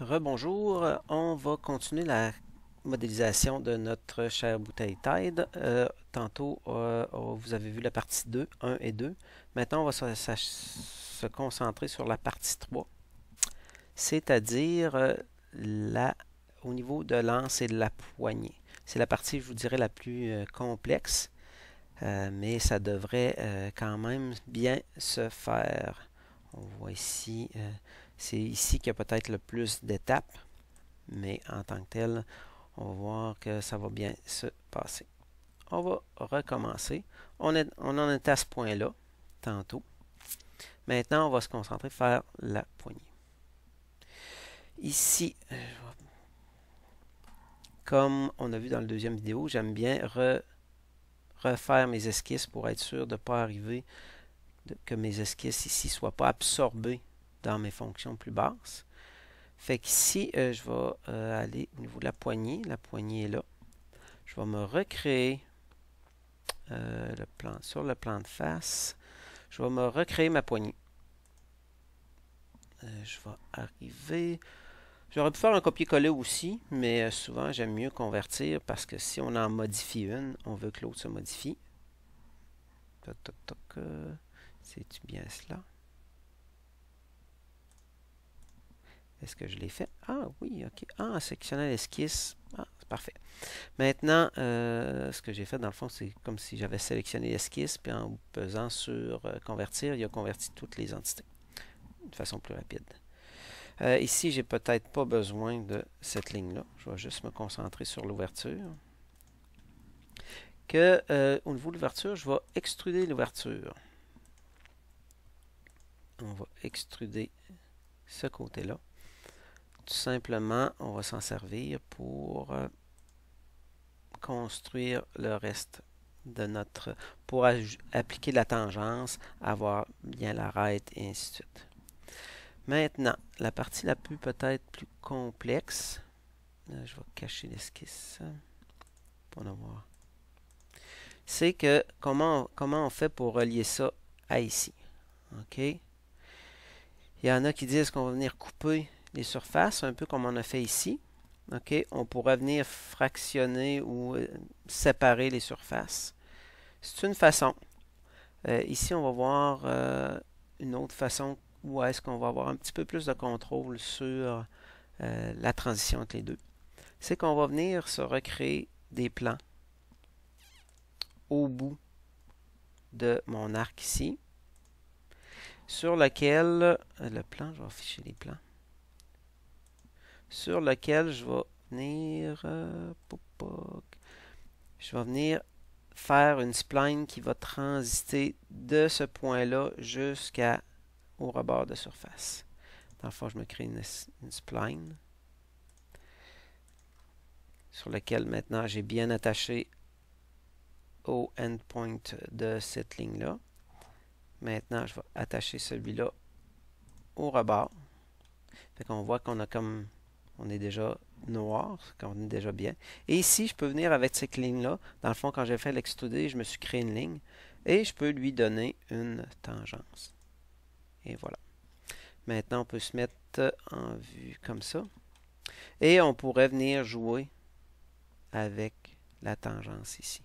Rebonjour, on va continuer la modélisation de notre chère bouteille Tide. Tantôt, vous avez vu la partie 2, 1 et 2. Maintenant, on va se concentrer sur la partie 3, c'est-à-dire au niveau de l'anse et de la poignée. C'est la partie, je vous dirais, la plus complexe, mais ça devrait quand même bien se faire. On voit ici, c'est ici qu'il y a peut-être le plus d'étapes, mais en tant que tel, on va voir que ça va bien se passer. On va recommencer. On en était à ce point-là, tantôt. Maintenant, on va se concentrer sur faire la poignée. Ici, comme on a vu dans la deuxième vidéo, j'aime bien refaire mes esquisses pour être sûr de ne pas arriver, que mes esquisses ici ne soient pas absorbées dans mes fonctions plus basses. Fait qu'ici, je vais aller au niveau de la poignée. La poignée est là. Je vais me recréer sur le plan de face. Je vais me recréer ma poignée. Je vais arriver. J'aurais pu faire un copier-coller aussi, mais souvent j'aime mieux convertir parce que si on en modifie une, on veut que l'autre se modifie. Toc, toc, toc. C'est-tu bien cela? Est-ce que je l'ai fait? Ah oui, ok. Ah, sectionnel esquisse. Ah, c'est parfait. Maintenant, ce que j'ai fait dans le fond, c'est comme si j'avais sélectionné l'esquisse, puis en pesant sur convertir, il a converti toutes les entités de façon plus rapide. Ici, j'ai peut-être pas besoin de cette ligne-là. Je vais juste me concentrer sur l'ouverture. Au niveau de l'ouverture, je vais extruder l'ouverture. On va extruder ce côté-là. Tout simplement, on va s'en servir pour construire le reste de notre... pour appliquer la tangence, avoir bien l'arête et ainsi de suite. Maintenant, la partie la plus peut-être plus complexe, je vais cacher l'esquisse pour en voir. C'est que comment on fait pour relier ça à ici. OK? Il y en a qui disent qu'on va venir couper les surfaces, un peu comme on a fait ici. OK? On pourrait venir fractionner ou séparer les surfaces. C'est une façon. Ici, on va voir une autre façon où est-ce qu'on va avoir un petit peu plus de contrôle sur la transition entre les deux. C'est qu'on va venir se recréer des plans au bout de mon arc ici, sur lequel, le plan, je vais afficher les plans, sur lequel je vais venir, je vais venir faire une spline qui va transiter de ce point-là jusqu'au rebord de surface. Dans le fond, je me crée une spline sur laquelle maintenant j'ai bien attaché au endpoint de cette ligne-là. Maintenant, je vais attacher celui-là au rebord. Fait qu'on voit qu'on a comme on est déjà noir, qu'on est déjà bien. Et ici, je peux venir avec cette ligne-là. Dans le fond, quand j'ai fait l'extruder, je me suis créé une ligne. Et je peux lui donner une tangence. Et voilà. Maintenant, on peut se mettre en vue comme ça. Et on pourrait venir jouer avec la tangence ici.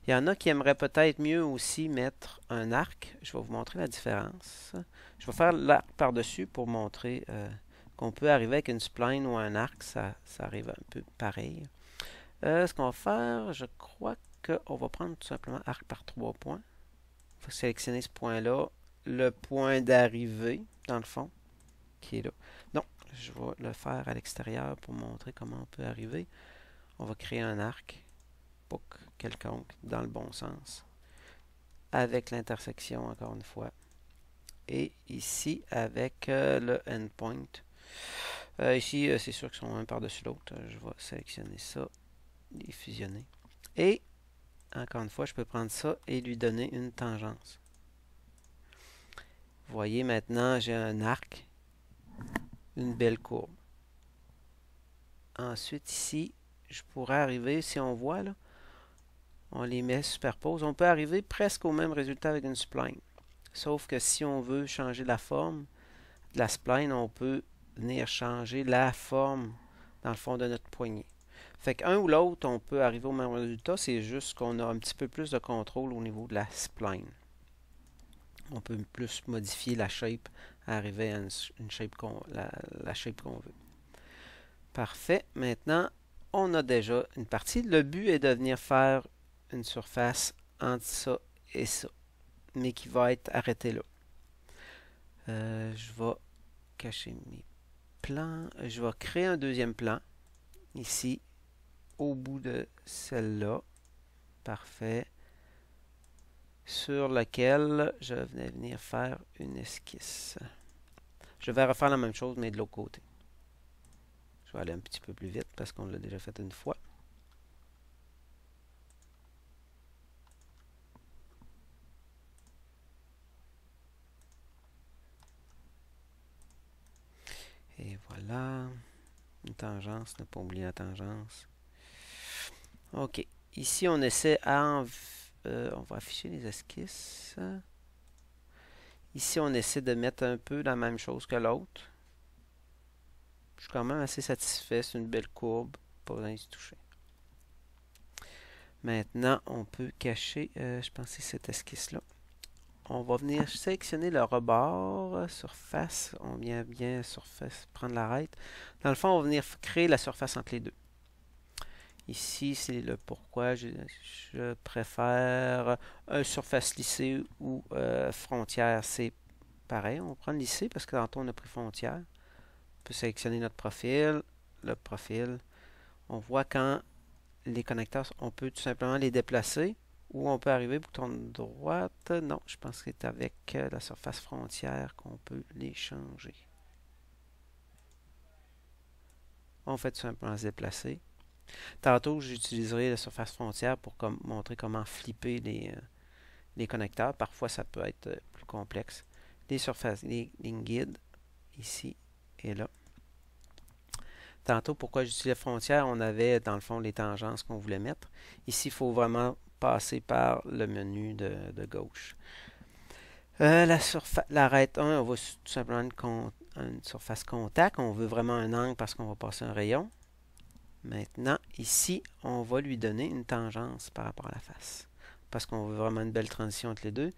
Il y en a qui aimeraient peut-être mieux aussi mettre un arc. Je vais vous montrer la différence. Je vais faire l'arc par-dessus pour montrer qu'on peut arriver avec une spline ou un arc. Ça arrive un peu pareil. Ce qu'on va faire, je crois qu'on va prendre tout simplement arc par 3 points. Il faut sélectionner ce point-là. Le point d'arrivée, dans le fond, qui est là. Non, je vais le faire à l'extérieur pour montrer comment on peut arriver. On va créer un arc quelconque dans le bon sens avec l'intersection encore une fois et ici avec le endpoint ici c'est sûr qu'ils sont un par-dessus l'autre. Je vais sélectionner ça et fusionner et encore une fois je peux prendre ça et lui donner une tangence. Vous voyez maintenant j'ai un arc, une belle courbe. Ensuite ici je pourrais arriver, si on voit là, on les met superpose. On peut arriver presque au même résultat avec une spline. Sauf que si on veut changer la forme de la spline, on peut venir changer la forme, dans le fond, de notre poignée. Fait qu'un ou l'autre, on peut arriver au même résultat, c'est juste qu'on a un petit peu plus de contrôle au niveau de la spline. On peut plus modifier la shape, arriver à une shape la shape qu'on veut. Parfait. Maintenant, on a déjà une partie. Le but est de venir faire une surface entre ça et ça, mais qui va être arrêtée là. Je vais cacher mes plans. Je vais créer un deuxième plan, ici, au bout de celle-là. Parfait. Sur lequel je vais venir faire une esquisse. Je vais refaire la même chose, mais de l'autre côté. Je vais aller un petit peu plus vite parce qu'on l'a déjà fait une fois. Et voilà. Une tangence, ne pas oublier la tangence. OK. Ici, on essaie on va afficher les esquisses. Ici, on essaie de mettre un peu la même chose que l'autre. Je suis quand même assez satisfait. C'est une belle courbe. Pas besoin de se toucher. Maintenant, on peut cacher, je pense que c'est cette esquisse-là. On va venir sélectionner le rebord, surface. On vient bien surface, prendre l'arête. Dans le fond, on va venir créer la surface entre les deux. Ici, c'est le pourquoi je préfère une surface lissée ou frontière. C'est pareil, on prend lissée parce que tantôt on a pris frontière. On peut sélectionner notre profil, le profil. On voit quand les connecteurs, on peut tout simplement les déplacer ou on peut arriver bouton droite. Non, je pense que c'est avec la surface frontière qu'on peut les changer. On fait tout simplement se déplacer. Tantôt, j'utiliserai la surface frontière pour montrer comment flipper les connecteurs. Parfois, ça peut être plus complexe. Les surfaces, les lignes guides, ici et là. Tantôt, pourquoi j'utilise la frontière? On avait, dans le fond, les tangences qu'on voulait mettre. Ici, il faut vraiment passer par le menu de gauche. L'arête 1, on va tout simplement une surface contact. On veut vraiment un angle parce qu'on va passer un rayon. Maintenant, ici, on va lui donner une tangence par rapport à la face. Parce qu'on veut vraiment une belle transition entre les deux.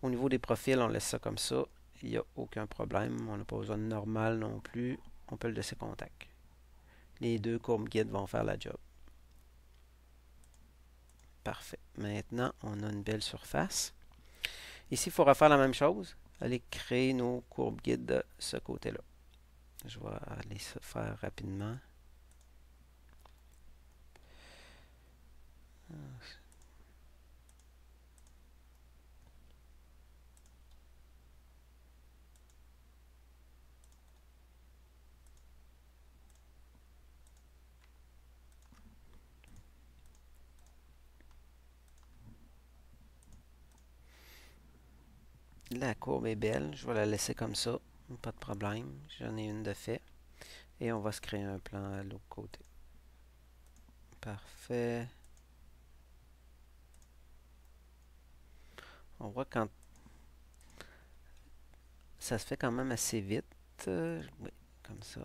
Au niveau des profils, on laisse ça comme ça. Il n'y a aucun problème. On n'a pas besoin de normal non plus. On peut le laisser contact. Les deux courbes guides vont faire la job. Parfait. Maintenant, on a une belle surface. Ici, il faut refaire la même chose. Aller créer nos courbes guides de ce côté-là. Je vais aller faire rapidement. La courbe est belle. Je vais la laisser comme ça. Pas de problème. J'en ai une de fait. Et on va se créer un plan à l'autre côté. Parfait. On voit quand ça se fait quand même assez vite. Oui, comme ça.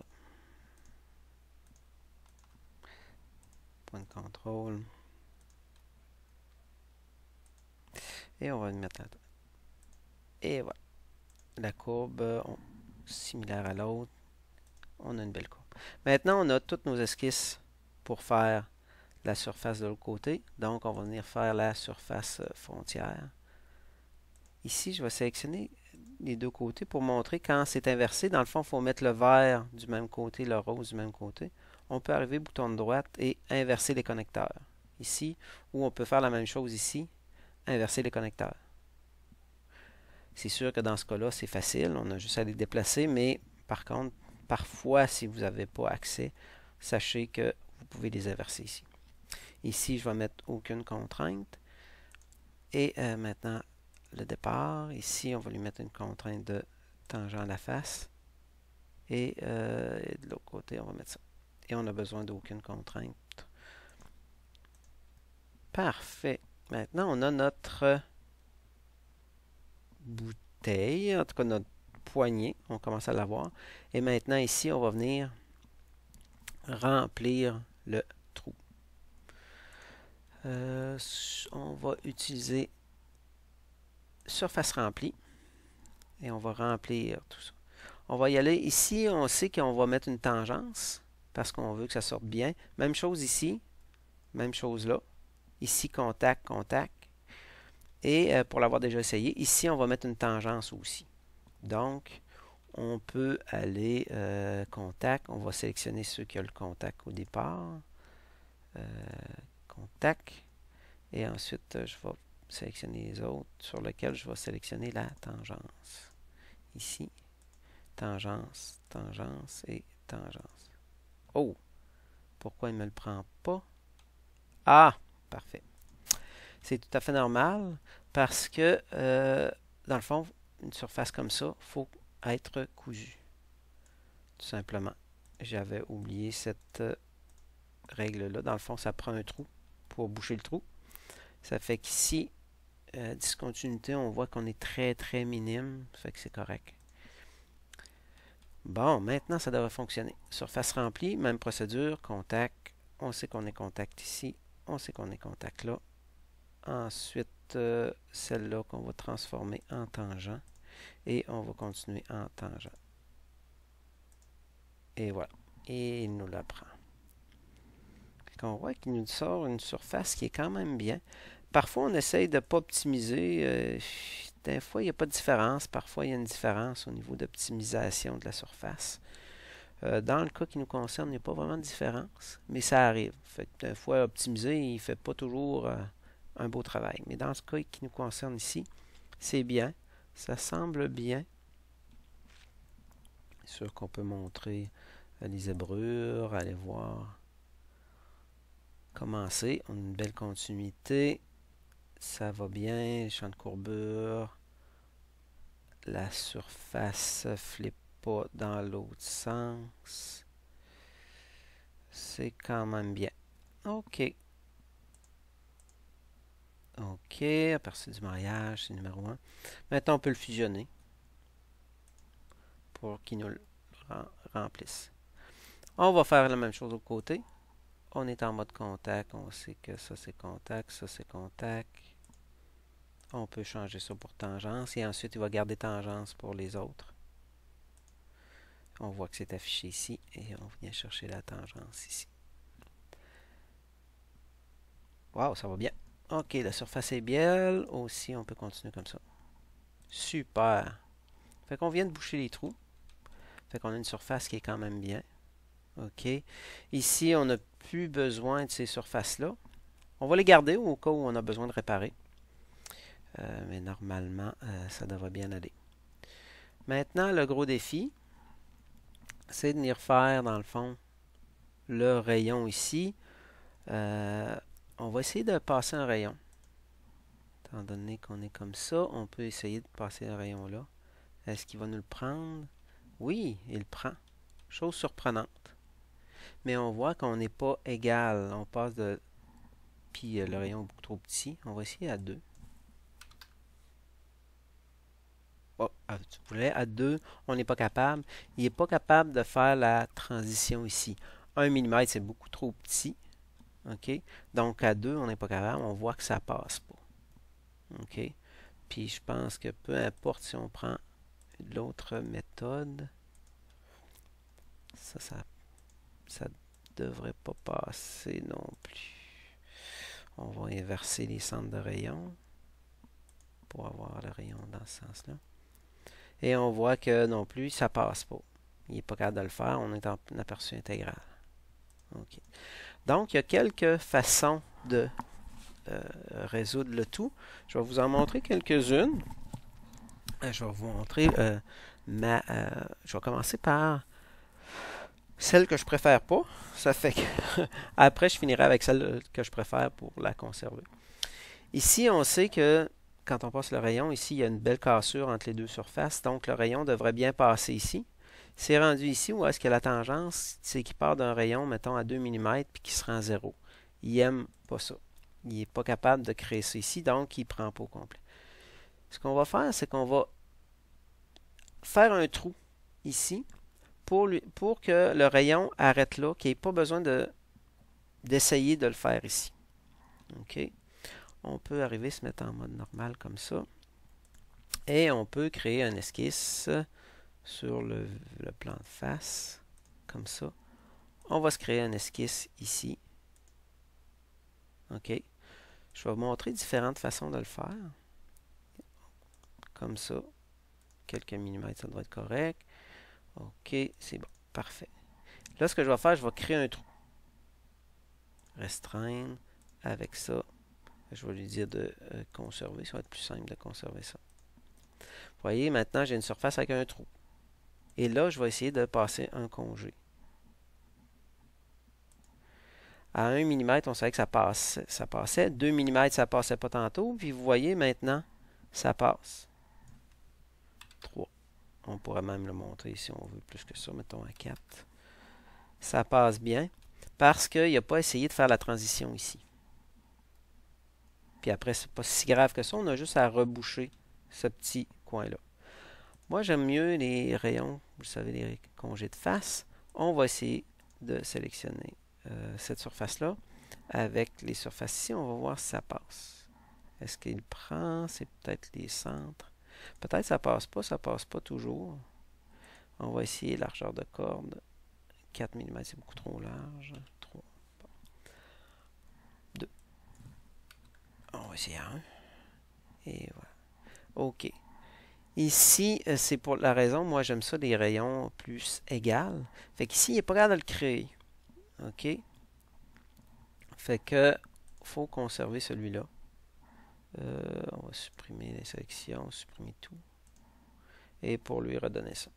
Point de contrôle. Et on va le mettre là-dedans. Et voilà. La courbe similaire à l'autre. On a une belle courbe. Maintenant, on a toutes nos esquisses pour faire la surface de l'autre côté. Donc, on va venir faire la surface frontière. Ici, je vais sélectionner les deux côtés pour montrer quand c'est inversé. Dans le fond, il faut mettre le vert du même côté, le rose du même côté. On peut arriver bouton de droite et inverser les connecteurs. Ici, ou on peut faire la même chose ici, inverser les connecteurs. C'est sûr que dans ce cas-là, c'est facile. On a juste à les déplacer, mais par contre, parfois, si vous n'avez pas accès, sachez que vous pouvez les inverser ici. Ici, je vais mettre aucune contrainte. Et maintenant, le départ. Ici, on va lui mettre une contrainte de tangent à la face. Et de l'autre côté, on va mettre ça. Et on n'a besoin d'aucune contrainte. Parfait. Maintenant, on a notre bouteille, en tout cas notre poignée. On commence à l'avoir. Et maintenant, ici, on va venir remplir le trou. On va utiliser surface remplie. Et on va remplir tout ça. On va y aller. Ici, on sait qu'on va mettre une tangence parce qu'on veut que ça sorte bien. Même chose ici. Même chose là. Ici, contact, contact. Et pour l'avoir déjà essayé, ici, on va mettre une tangence aussi. Donc, on peut aller contact. On va sélectionner ceux qui ont le contact au départ. Contact. Et ensuite, je vais sélectionner les autres sur lesquels je vais sélectionner la tangence. Ici, tangence, tangence et tangence. Oh! Pourquoi il ne me le prend pas? Ah! Parfait. C'est tout à fait normal parce que, dans le fond, une surface comme ça, il faut être cousu. Tout simplement. J'avais oublié cette règle-là. Dans le fond, ça prend un trou pour boucher le trou. Ça fait qu'ici, discontinuité, on voit qu'on est très, très minime. Ça fait que c'est correct. Bon, maintenant, ça devrait fonctionner. Surface remplie, même procédure, contact. On sait qu'on est contact ici. On sait qu'on est contact là. Ensuite, celle-là qu'on va transformer en tangent. Et on va continuer en tangent. Et voilà. Et il nous la prend. On voit qu'il nous sort une surface qui est quand même bien. Parfois, on essaye de ne pas optimiser. Des fois, il n'y a pas de différence. Parfois, il y a une différence au niveau d'optimisation de la surface. Dans le cas qui nous concerne, il n'y a pas vraiment de différence, mais ça arrive. Fait que des fois, optimiser, il ne fait pas toujours un beau travail. Mais dans ce cas qui nous concerne ici, c'est bien. Ça semble bien. C'est sûr qu'on peut montrer les zébrures, aller voir. Commencer. On a une belle continuité. Ça va bien. Champ de courbure. La surface flippe pas dans l'autre sens. C'est quand même bien. OK. OK. Aperçu du mariage, c'est numéro 1. Maintenant, on peut le fusionner pour qu'il nous le remplisse. On va faire la même chose au côté. On est en mode contact. On sait que ça, c'est contact. Ça, c'est contact. On peut changer ça pour tangence. Et ensuite, il va garder tangence pour les autres. On voit que c'est affiché ici. Et on vient chercher la tangence ici. Wow, ça va bien. OK, la surface est belle. Aussi, on peut continuer comme ça. Super. Fait qu'on vient de boucher les trous. Fait qu'on a une surface qui est quand même bien. OK. Ici, on n'a plus besoin de ces surfaces-là. On va les garder au cas où on a besoin de réparer. Mais normalement, ça devrait bien aller. Maintenant, le gros défi, c'est de venir faire, dans le fond, le rayon ici. On va essayer de passer un rayon. Étant donné qu'on est comme ça, on peut essayer de passer un rayon là. Est-ce qu'il va nous le prendre? Oui, il le prend. Chose surprenante. Mais on voit qu'on n'est pas égal. On passe de... Puis le rayon est beaucoup trop petit. On va essayer à 2. Oh, tu voulais à 2, on n'est pas capable. Il n'est pas capable de faire la transition ici. 1 mm, c'est beaucoup trop petit. OK? Donc à 2, on n'est pas capable. On voit que ça passe pas. OK? Puis je pense que peu importe si on prend l'autre méthode, ça devrait pas passer non plus. On va inverser les centres de rayon pour avoir le rayon dans ce sens-là. Et on voit que non plus, ça passe pas. Il n'est pas capable de le faire. On est en aperçu intégral. OK. Donc, il y a quelques façons de résoudre le tout. Je vais vous en montrer quelques-unes. Je vais vous montrer je vais commencer par celle que je préfère pas. Ça fait que après, je finirai avec celle que je préfère pour la conserver. Ici, on sait que quand on passe le rayon, ici, il y a une belle cassure entre les deux surfaces. Donc, le rayon devrait bien passer ici. C'est rendu ici où est-ce que la tangence, c'est qu'il part d'un rayon, mettons, à 2 mm, puis qui se rend 0. Il n'aime pas ça. Il n'est pas capable de créer ça ici, donc il ne prend pas au complet. Ce qu'on va faire, c'est qu'on va faire un trou ici pour que le rayon arrête là, qu'il n'y ait pas besoin d'essayer de le faire ici. OK. On peut arriver à se mettre en mode normal comme ça. Et on peut créer un esquisse sur le plan de face, comme ça. On va se créer un esquisse ici. OK. Je vais vous montrer différentes façons de le faire. Comme ça. Quelques millimètres, ça doit être correct. OK, c'est bon. Parfait. Là, ce que je vais faire, je vais créer un trou. Restreindre. Avec ça, je vais lui dire de conserver. Ça va être plus simple de conserver ça. Vous voyez, maintenant, j'ai une surface avec un trou. Et là, je vais essayer de passer un congé. À 1 mm, on savait que ça passait. 2 mm, ça passait pas tantôt. Puis vous voyez, maintenant, ça passe. 3. On pourrait même le montrer si on veut plus que ça. Mettons à 4. Ça passe bien parce qu'il n'a pas essayé de faire la transition ici. Puis après, c'est pas si grave que ça. On a juste à reboucher ce petit coin-là. Moi, j'aime mieux les rayons, vous savez, les congés de face. On va essayer de sélectionner cette surface-là. Avec les surfaces ici, on va voir si ça passe. Est-ce qu'il prend? C'est peut-être les centres. Peut-être que ça passe pas toujours. On va essayer largeur de corde. 4 mm, c'est beaucoup trop large. 3. 2. On va essayer 1. Et voilà. OK. Ici, c'est pour la raison, moi j'aime ça des rayons plus égales. Fait qu'ici, il n'est pas capable de le créer. OK? Fait que faut conserver celui-là. On va supprimer les sélections, supprimer tout. Et pour lui redonner ça.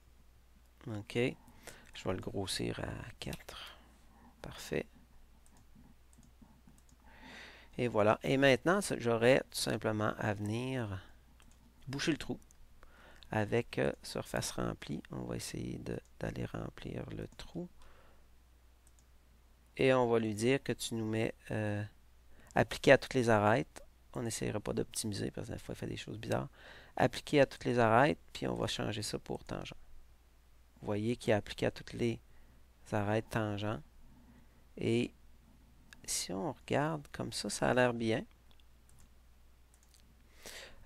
OK? Je vais le grossir à 4. Parfait. Et voilà. Et maintenant, j'aurais tout simplement à venir boucher le trou. Avec surface remplie, on va essayer d'aller remplir le trou. Et on va lui dire que tu nous mets appliquer à toutes les arêtes. On n'essayera pas d'optimiser parce que des fois, il fait des choses bizarres. Appliquer à toutes les arêtes, puis on va changer ça pour tangent. Vous voyez qu'il a appliqué à toutes les arêtes tangents. Et si on regarde comme ça a l'air bien.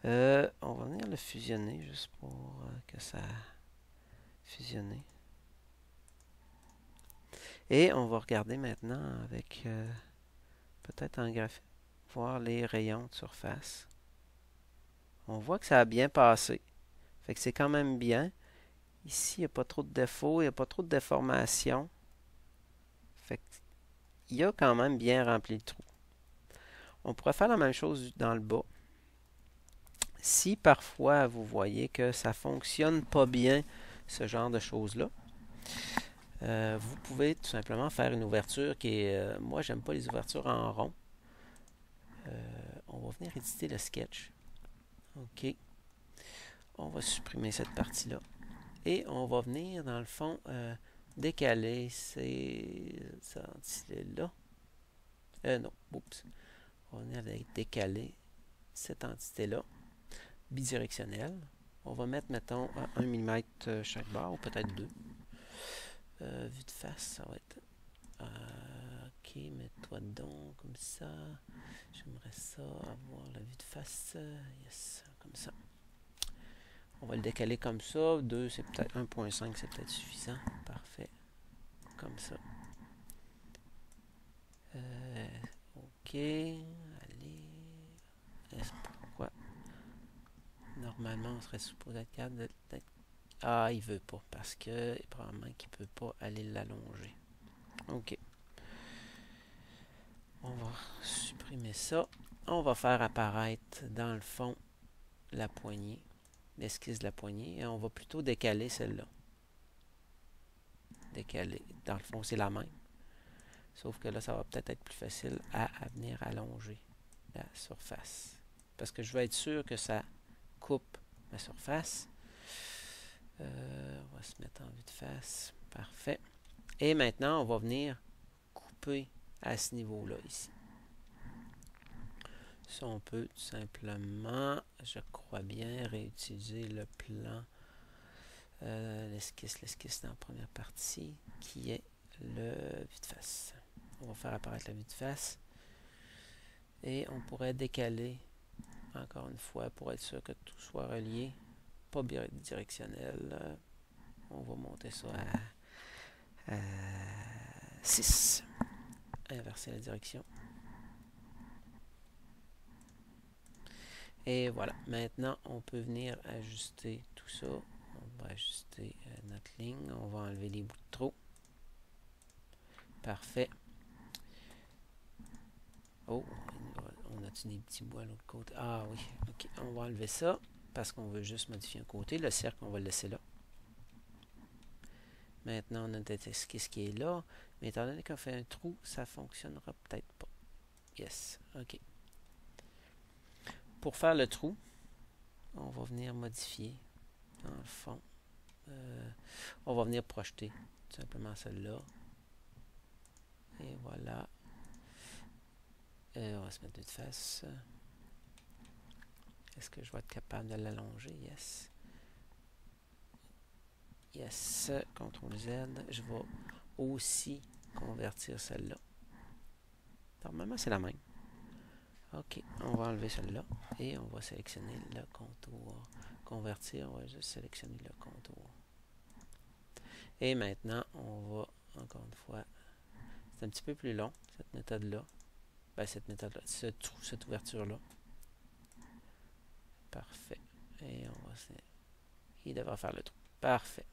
On va venir le fusionner juste pour que ça fusionne. Et on va regarder maintenant avec peut-être un graphique, voir les rayons de surface. On voit que ça a bien passé. Fait que c'est quand même bien. Ici, il n'y a pas trop de défauts, il n'y a pas trop de déformations. Fait qu'il a quand même bien rempli le trou. On pourrait faire la même chose dans le bas. Si parfois vous voyez que ça ne fonctionne pas bien, ce genre de choses-là, vous pouvez tout simplement faire une ouverture qui est... moi, j'aime pas les ouvertures en rond. On va venir éditer le sketch. OK. On va supprimer cette partie-là. Et on va venir, dans le fond, décaler ces entités-là. Non, oups. On va venir décaler cette entité-là. Bidirectionnelle. On va mettre, mettons, 1 mm chaque barre, ou peut-être 2. Vue de face, ça va être... ok, mets-toi donc comme ça. J'aimerais ça avoir la vue de face. Yes, comme ça. On va le décaler comme ça. 2, c'est peut-être 1.5, c'est peut-être suffisant. Parfait. Comme ça. Ok. Allez. Pourquoi? Normalement, on serait supposé être capable d'être... Ah, il veut pas. Parce que probablement qu'il ne peut pas aller l'allonger. Ok. On va supprimer ça. On va faire apparaître dans le fond la poignée. L'esquisse de la poignée. Et on va plutôt décaler celle-là. Décaler. Dans le fond, c'est la même. Sauf que là, ça va peut-être être plus facile à venir allonger la surface. Parce que je veux être sûr que ça coupe ma surface. On va se mettre en vue de face. Parfait. Et maintenant, on va venir couper à ce niveau-là, ici. Ça, on peut tout simplement, je crois bien, réutiliser le plan l'esquisse dans la première partie, qui est le vue de face. On va faire apparaître la vue de face. Et on pourrait décaler, encore une fois, pour être sûr que tout soit relié. Pas bidirectionnel. On va monter ça à 6. Inverser la direction. Et voilà. Maintenant, on peut venir ajuster tout ça. On va ajuster notre ligne. On va enlever les bouts de trop. Parfait. Oh, on a-tu des petits bouts à l'autre côté? Ah oui, ok. On va enlever ça parce qu'on veut juste modifier un côté. Le cercle, on va le laisser là. Maintenant, on a notre esquisse qui est là. Mais étant donné qu'on fait un trou, ça ne fonctionnera peut-être pas. Yes, ok. Pour faire le trou, on va venir modifier, dans le fond. On va venir projeter tout simplement celle-là. Et voilà. On va se mettre de face. Est-ce que je vais être capable de l'allonger? Yes. Yes. CTRL Z. Je vais aussi convertir celle-là. Normalement, c'est la même. OK. On va enlever celle-là. Et on va sélectionner le contour. Convertir, on va juste sélectionner le contour. Et maintenant, on va, encore une fois, c'est un petit peu plus long, cette méthode-là. Ben, cette méthode-là, cette ouverture-là. Parfait. Et on va... Il devra faire le trou. Parfait.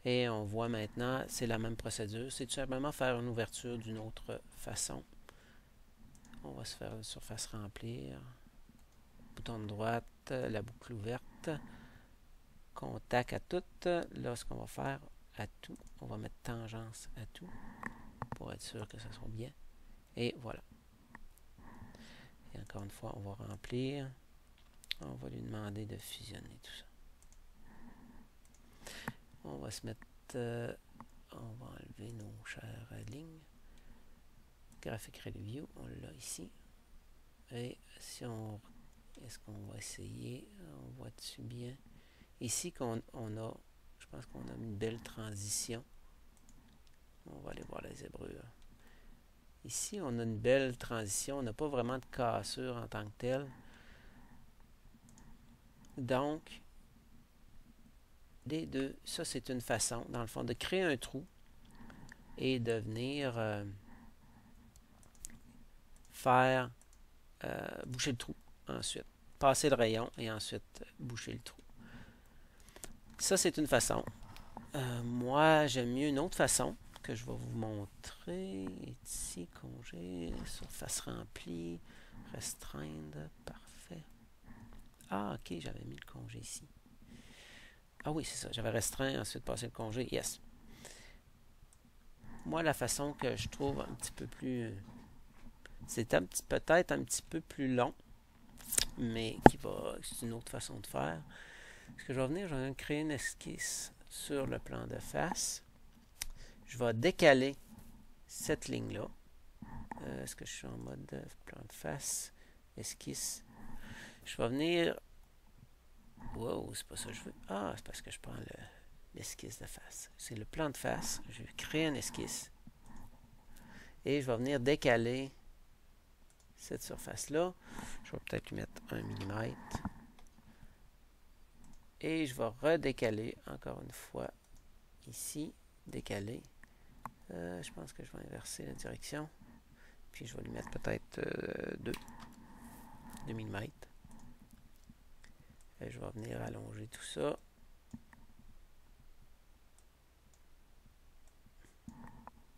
Et on voit maintenant, c'est la même procédure. C'est tout simplement faire une ouverture d'une autre façon. On va se faire une surface remplir. Bouton de droite, la boucle ouverte. Contact à tout. Là, ce qu'on va faire, à tout, on va mettre tangence à tout pour être sûr que ça soit bien. Et voilà. Et encore une fois, on va remplir. On va lui demander de fusionner tout ça. On va se mettre... on va enlever nos chères lignes. Graphic Review, on l'a ici. Et si on... Est-ce qu'on va essayer? On voit-tu bien? Ici, on a... Je pense qu'on a une belle transition. On va aller voir les zébrures. Ici, on a une belle transition. On n'a pas vraiment de cassure en tant que telle. Donc, les deux, ça c'est une façon, dans le fond, de créer un trou et de venir faire boucher le trou ensuite. Passer le rayon et ensuite boucher le trou. Ça, c'est une façon. Moi, j'aime mieux une autre façon que je vais vous montrer. Ici, congé, surface remplie, restreindre, parfait. Ah, ok, j'avais mis le congé ici. Ah oui, c'est ça, j'avais restreint, ensuite passer le congé, yes. Moi, la façon que je trouve un petit peu plus... c'est peut-être un petit peu plus long, mais c'est une autre façon de faire. Ce que je vais venir, je vais créer une esquisse sur le plan de face. Je vais décaler cette ligne-là. Est-ce que je suis en mode plan de face? Esquisse. Je vais venir... Wow, c'est pas ça que je veux. Ah, c'est parce que je prends l'esquisse de face. C'est le plan de face. Je vais créer une esquisse. Et je vais venir décaler cette surface-là. Je vais peut-être lui mettre 1 mm. Et je vais redécaler encore une fois ici. Décaler. Je pense que je vais inverser la direction. Puis je vais lui mettre peut-être 2 mm. Et je vais venir allonger tout ça.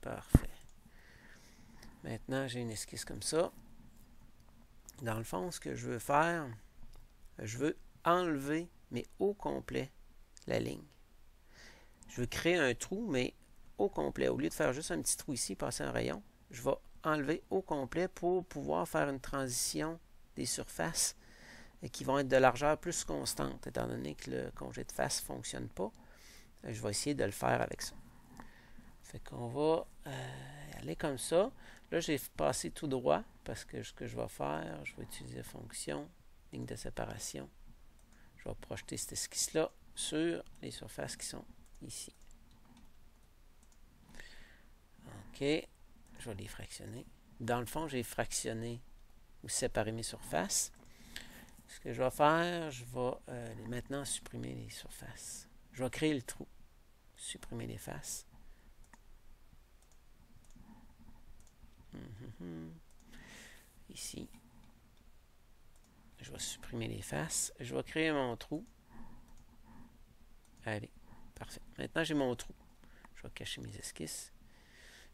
Parfait. Maintenant, j'ai une esquisse comme ça. Dans le fond, ce que je veux faire, je veux enlever, mais au complet, la ligne. Je veux créer un trou, mais au complet. Au lieu de faire juste un petit trou ici, passer un rayon, je vais enlever au complet pour pouvoir faire une transition des surfaces qui vont être de largeur plus constante, étant donné que le congé de face ne fonctionne pas. Je vais essayer de le faire avec ça. Fait qu'on va aller comme ça. Là, j'ai passé tout droit parce que ce que je vais faire, je vais utiliser fonction, ligne de séparation. Je vais projeter cette esquisse-là sur les surfaces qui sont ici. OK. Je vais les fractionner. Dans le fond, j'ai fractionné ou séparé mes surfaces. Ce que je vais faire, je vais maintenant supprimer les surfaces. Je vais créer le trou. Supprimer les faces. Ici. Je vais supprimer les faces. Je vais créer mon trou. Allez, parfait. Maintenant, j'ai mon trou. Je vais cacher mes esquisses.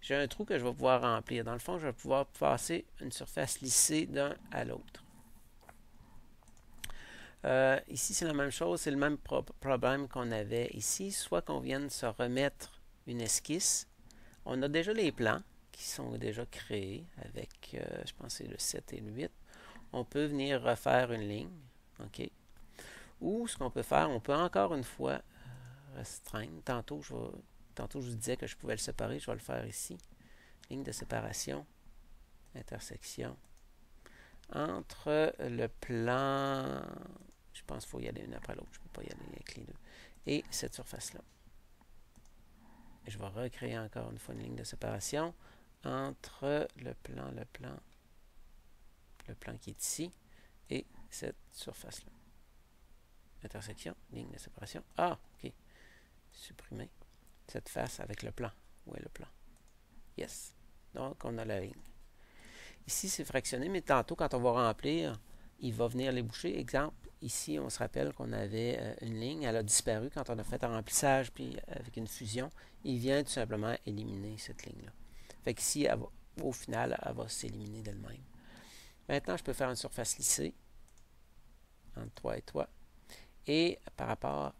J'ai un trou que je vais pouvoir remplir. Dans le fond, je vais pouvoir passer une surface lissée d'un à l'autre. Ici, c'est la même chose. C'est le même problème qu'on avait ici. Soit qu'on vienne se remettre une esquisse. On a déjà les plans qui sont déjà créés avec, je pense, c'est le 7 et le 8. On peut venir refaire une ligne. OK. Ou ce qu'on peut faire, on peut encore une fois restreindre. Tantôt, je vous disais que je pouvais le séparer. Je vais le faire ici. Ligne de séparation. Intersection. Entre le plan... Je pense qu'il faut y aller une après l'autre. Je ne peux pas y aller avec les deux. Et cette surface-là. Je vais recréer encore une fois une ligne de séparation entre le plan qui est ici et cette surface-là. Intersection, ligne de séparation. Ah, OK. Supprimer cette face avec le plan. Où est le plan? Yes. Donc, on a la ligne. Ici, c'est fractionné, mais tantôt, quand on va remplir, il va venir les boucher. Exemple, ici, on se rappelle qu'on avait une ligne. Elle a disparu quand on a fait un remplissage, puis avec une fusion, il vient tout simplement éliminer cette ligne-là. Fait qu'ici, au final, elle va s'éliminer d'elle-même. Maintenant, je peux faire une surface lissée entre toi et toi. Et par rapport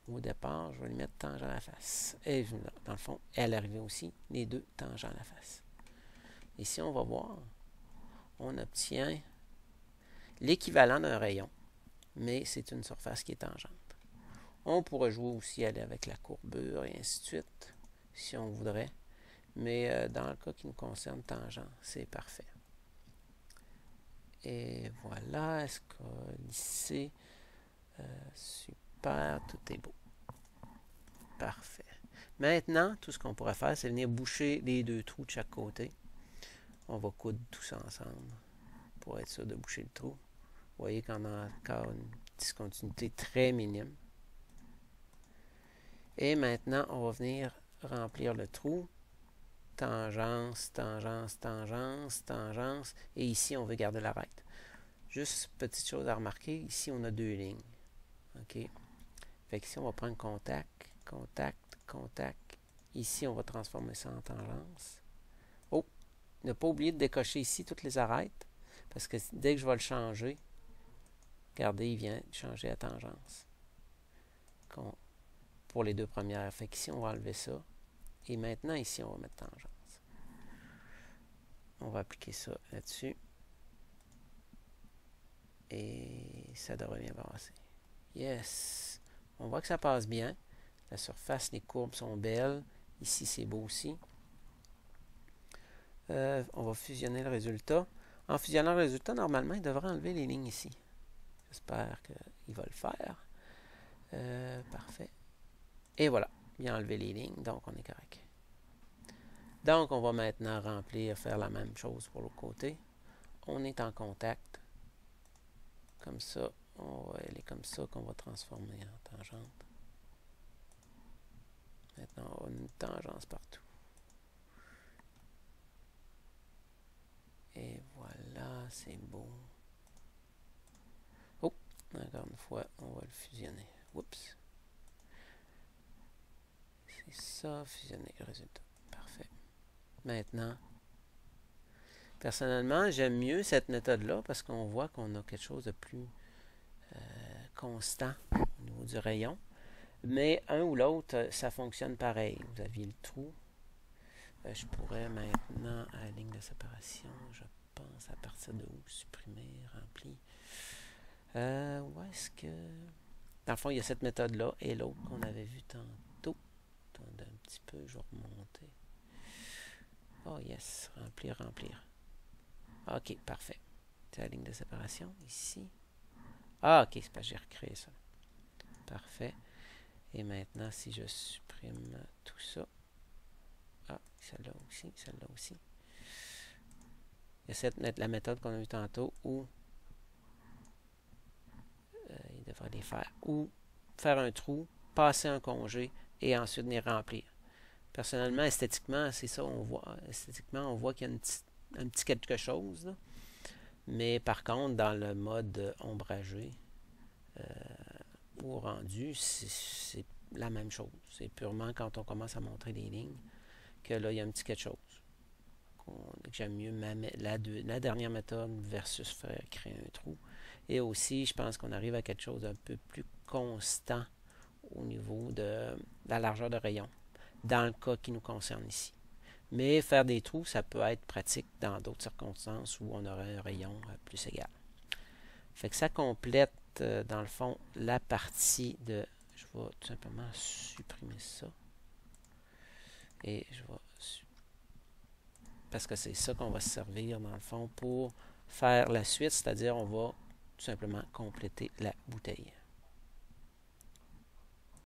au départ, je vais lui mettre tangent à la face. Et dans le fond, elle arrivait aussi, les deux tangents à la face. Ici, on va voir, on obtient l'équivalent d'un rayon, mais c'est une surface qui est tangente. On pourrait jouer aussi, aller avec la courbure et ainsi de suite, si on voudrait. Mais dans le cas qui nous concerne, tangent, c'est parfait. Et voilà, est-ce que lycée, super, tout est beau. Parfait. Maintenant, tout ce qu'on pourrait faire, c'est venir boucher les deux trous de chaque côté. On va coudre tout ça ensemble pour être sûr de boucher le trou. Vous voyez qu'on a encore une discontinuité très minime. Et maintenant, on va venir remplir le trou. Tangence, tangence, tangence, tangence. Et ici, on veut garder l'arête. Juste petite chose à remarquer, ici, on a deux lignes. OK? Fait qu'ici, on va prendre contact, contact, contact. Ici, on va transformer ça en tangence. Oh! Ne pas oublier de décocher ici toutes les arêtes. Parce que dès que je vais le changer, regardez, il vient changer à tangence. Pour les deux premières. Fait qu'ici, on va enlever ça. Et maintenant, ici, on va mettre tangence. On va appliquer ça là-dessus. Et ça devrait bien passer. Yes! On voit que ça passe bien. La surface, les courbes sont belles. Ici, c'est beau aussi. On va fusionner le résultat. En fusionnant le résultat, normalement, il devrait enlever les lignes ici. J'espère qu'il va le faire. Parfait. Et voilà, il a enlevé les lignes, donc on est correct. Donc, on va maintenant remplir, faire la même chose pour l'autre côté. On est en contact. Comme ça, on va aller comme ça qu'on va transformer en tangente. Maintenant, on a une tangence partout. Et voilà, c'est beau. Oh, encore une fois, on va le fusionner. Oups. C'est ça, fusionner le résultat. Parfait. Maintenant, personnellement, j'aime mieux cette méthode-là parce qu'on voit qu'on a quelque chose de plus constant au niveau du rayon. Mais un ou l'autre, ça fonctionne pareil. Vous aviez le trou. Je pourrais maintenant, à la ligne de séparation, je pense à partir de où? Supprimer, remplir. Où est-ce que... Dans le fond, il y a cette méthode-là et l'autre qu'on avait vu tantôt. Attendez un petit peu, je vais remonter. Oh yes, remplir, remplir. OK, parfait. C'est la ligne de séparation, ici. Ah, OK, c'est parce que j'ai recréé ça. Parfait. Et maintenant, si je supprime tout ça. Ah, celle-là aussi, celle-là aussi. J'essaie de mettre la méthode qu'on a vue tantôt où il devrait les faire. Ou faire un trou, passer un congé et ensuite les remplir. Personnellement, esthétiquement, c'est ça, on voit. Esthétiquement, on voit qu'il y a un petit quelque chose. Là. Mais par contre, dans le mode ombragé ou rendu, c'est la même chose. C'est purement quand on commence à montrer des lignes que là, il y a un petit quelque chose. J'aime mieux la dernière méthode versus faire créer un trou. Et aussi, je pense qu'on arrive à quelque chose d'un peu plus constant au niveau de la largeur de rayon, dans le cas qui nous concerne ici. Mais faire des trous, ça peut être pratique dans d'autres circonstances où on aurait un rayon plus égal. Fait que ça complète, dans le fond, la partie de... Je vais tout simplement supprimer ça. Et je vais... Parce que c'est ça qu'on va se servir, dans le fond, pour faire la suite, c'est-à-dire on va tout simplement compléter la bouteille.